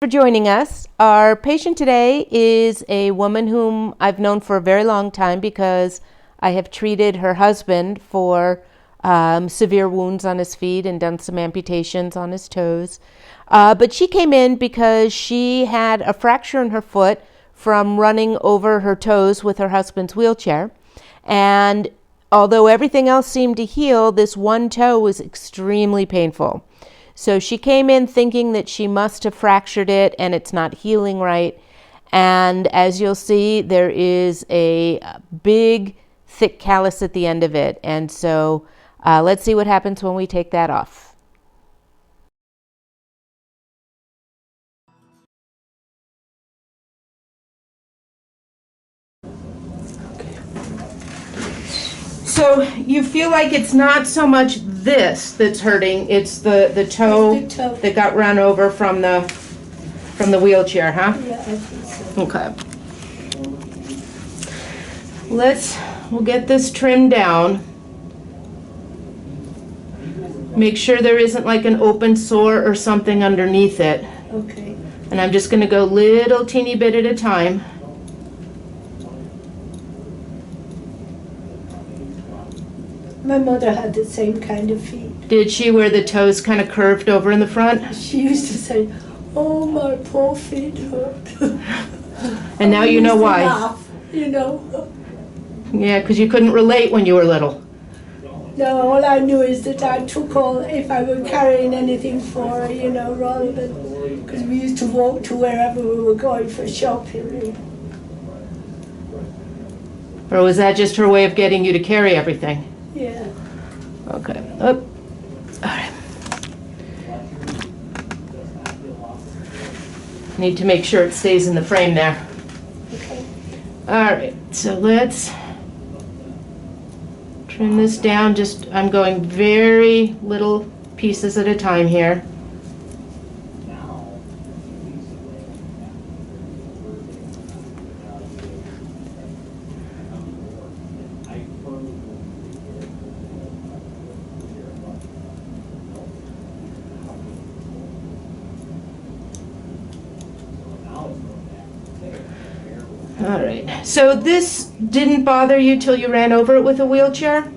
For joining us. Our patient today is a woman whom I've known for a very long time because I have treated her husband for severe wounds on his feet and done some amputations on his toes. But she came in because she had a fracture in her foot from running over her toes with her husband's wheelchair. And although everything else seemed to heal, this one toe was extremely painful. So she came in thinking that she must have fractured it and it's not healing right. And as you'll see, there is a big, thick callus at the end of it. And so let's see what happens when we take that off. So you feel like it's not so much this that's hurting, it's the toe that got run over from the wheelchair, huh? Yeah, I think so. Okay. We'll get this trimmed down. Make sure there isn't like an open sore or something underneath it. Okay. And I'm just going to go little teeny bit at a time. My mother had the same kind of feet. Did she, where the toes kind of curved over in the front? She used to say, "Oh, my poor feet hurt." And now you know why. Laugh, you know. Yeah, because you couldn't relate when you were little. No, all I knew is that I took all, if I were carrying anything for her, you know, rather than, because we used to walk to wherever we were going for shopping. Or was that just her way of getting you to carry everything? Yeah. Okay. Oh. All right. Need to make sure it stays in the frame there. Okay. All right. So let's trim this down. Just I'm going very little pieces at a time here. All right. So this didn't bother you till you ran over it with a wheelchair?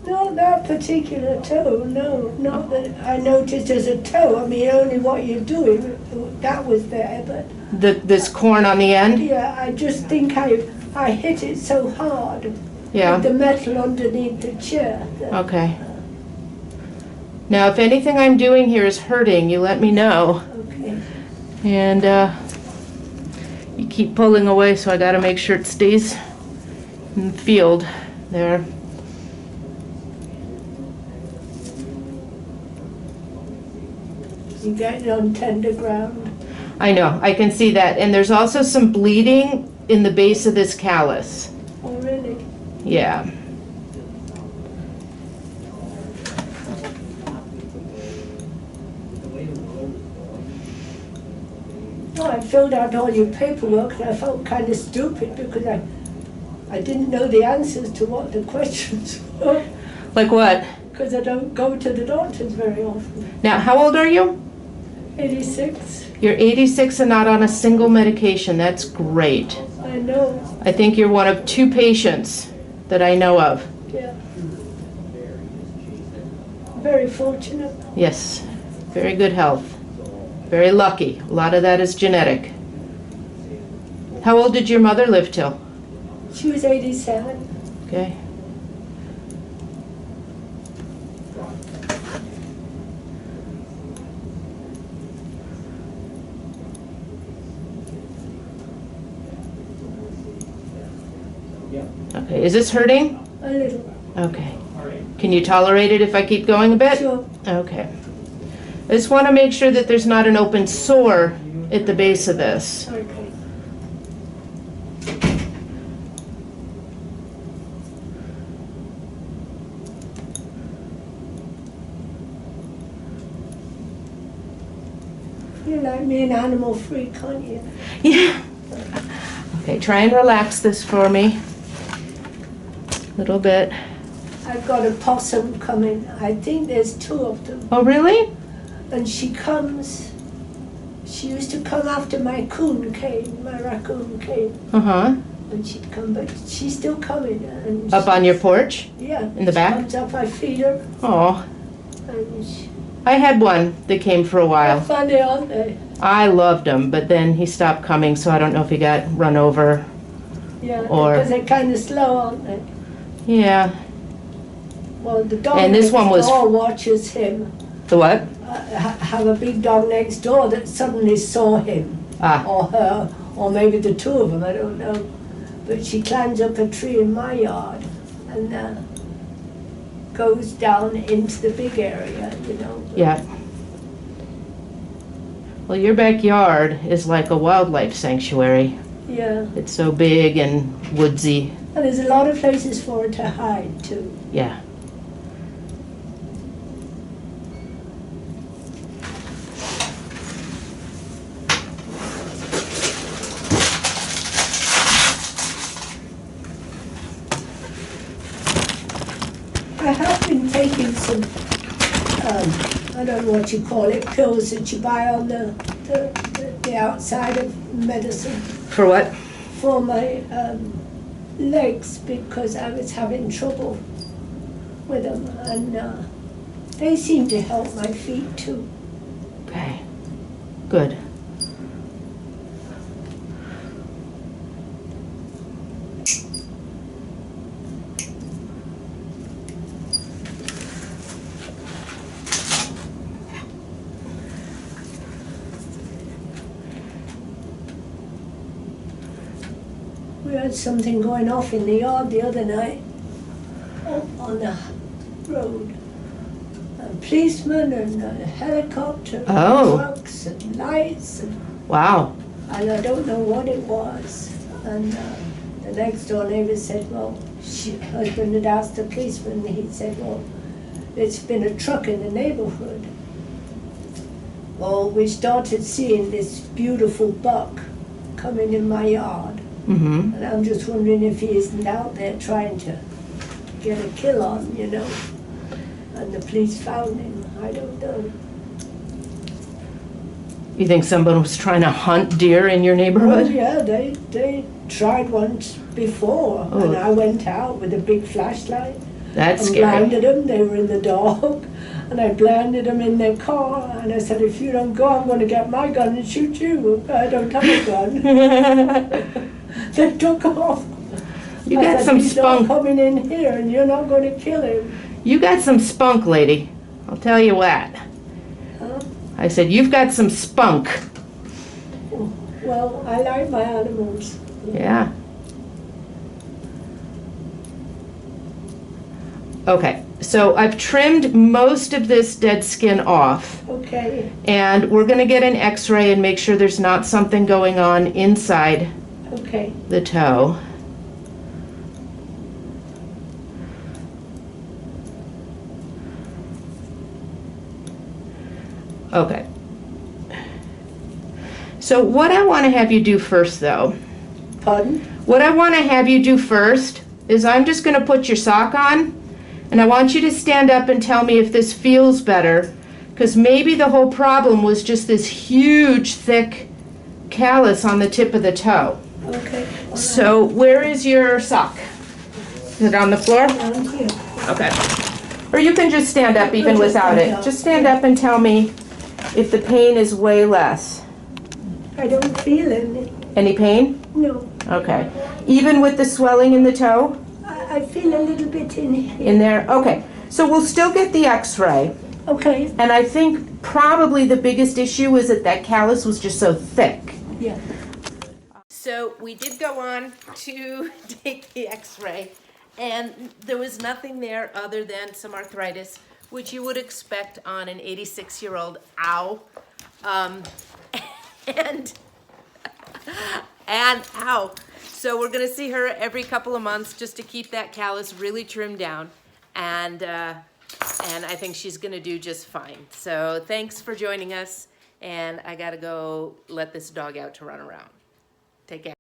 Not that particular toe, no. Not that I noticed as a toe. I mean, only what you're doing, that was there, but... This corn on the end? Yeah, I just think I hit it so hard. Yeah. With the metal underneath the chair. Okay. Now, if anything I'm doing here is hurting, you let me know. Okay. And you keep pulling away, so I got to make sure it stays in the field there. You're getting on tender ground. I know, I can see that. And there's also some bleeding in the base of this callus. Oh, really? Yeah. Oh, I filled out all your paperwork and I felt kind of stupid because I didn't know the answers to what the questions were. Like what? Because I don't go to the doctors very often. Now, how old are you? 86. You're 86 and not on a single medication. That's great. I know. I think you're one of 2 patients that I know of. Yeah. Very fortunate. Yes, very good health. Very lucky. A lot of that is genetic. How old did your mother live till? She was 87. Okay. Okay, is this hurting? A little. Okay. Can you tolerate it if I keep going a bit? Sure. Okay. I just want to make sure that there's not an open sore at the base of this. Okay. You're like me, an animal freak, aren't you? Yeah. Okay, try and relax this for me. A little bit. I've got a possum coming. I think there's 2 of them. Oh, really? And she comes, She used to come after my coon cane, my raccoon cane. Uh-huh. And she'd come, but she's still coming. And Up on your porch? Yeah. In the back? She comes up, I feed her. Oh. And I had one that came for a while. they're funny, aren't they? I loved him, but then he stopped coming, so I don't know if he got run over. Yeah, Or- because they're kind of slow, aren't they? Yeah. Well, the dog And this next one was- door watches him. The what? Have a big dog next door that suddenly saw him, Ah. or her, or maybe the two of them, I don't know. But she climbs up a tree in my yard and goes down into the big area, you know. Yeah. Well, your backyard is like a wildlife sanctuary. Yeah, It's so big and woodsy. and there's a lot of places for her to hide too. Yeah. I have been taking some, I don't know what you call it, pills that you buy on the outside of medicine For what? for my legs because I was having trouble with them, and they seem to help my feet too. Okay. Good. We had something going off in the yard the other night on the road. A policeman and a helicopter, Oh. and trucks and lights, and Wow. I don't know what it was. And the next door neighbor said, well, her husband had asked the policeman, and he said, well, it's been a truck in the neighborhood. Well, we started seeing this beautiful buck coming in my yard. Mm-hmm. And I'm just wondering if he isn't out there trying to get a kill on, you know. And the police found him. I don't know. You think someone was trying to hunt deer in your Oh, neighborhood? yeah, they tried once before. Oh. And I went out with a big flashlight That's and scary. blinded them. They were in the dark. And I blinded them in their car. And I said, if you don't go, I'm going to get my gun and shoot you. I don't have a gun. They took off. You I got said, some he's not spunk. coming in here, and you're not going to kill him. You got some spunk, lady. I'll tell you what. Huh? I said, you've got some spunk. Well, I like my animals. Yeah. Okay, so I've trimmed most of this dead skin off, Okay, and we're gonna get an x-ray and make sure there's not something going on inside okay. the toe. Okay. So what I want to have you do first, though, Pardon? what I want to have you do first is I'm just going to put your sock on, and I want you to stand up and tell me if this feels better, because maybe the whole problem was just this huge, thick callus on the tip of the toe. Okay. all right. So where is your sock? Is it on the floor? Down here. Okay. Or you can just stand up even without it. Just stand up and tell me if the pain is way less. I don't feel any. Any pain? No. Okay. Even with the swelling in the toe? I feel a little bit in here. In there? Okay. So we'll still get the x-ray. Okay. And I think probably the biggest issue is that that callus was just so thick. Yeah. So we did go on to take the x-ray, and there was nothing there other than some arthritis, which you would expect on an 86-year-old. Ow. And ow. So we're gonna see her every couple of months just to keep that callus really trimmed down, and I think she's gonna do just fine. So thanks for joining us, and I gotta go let this dog out to run around. Take care.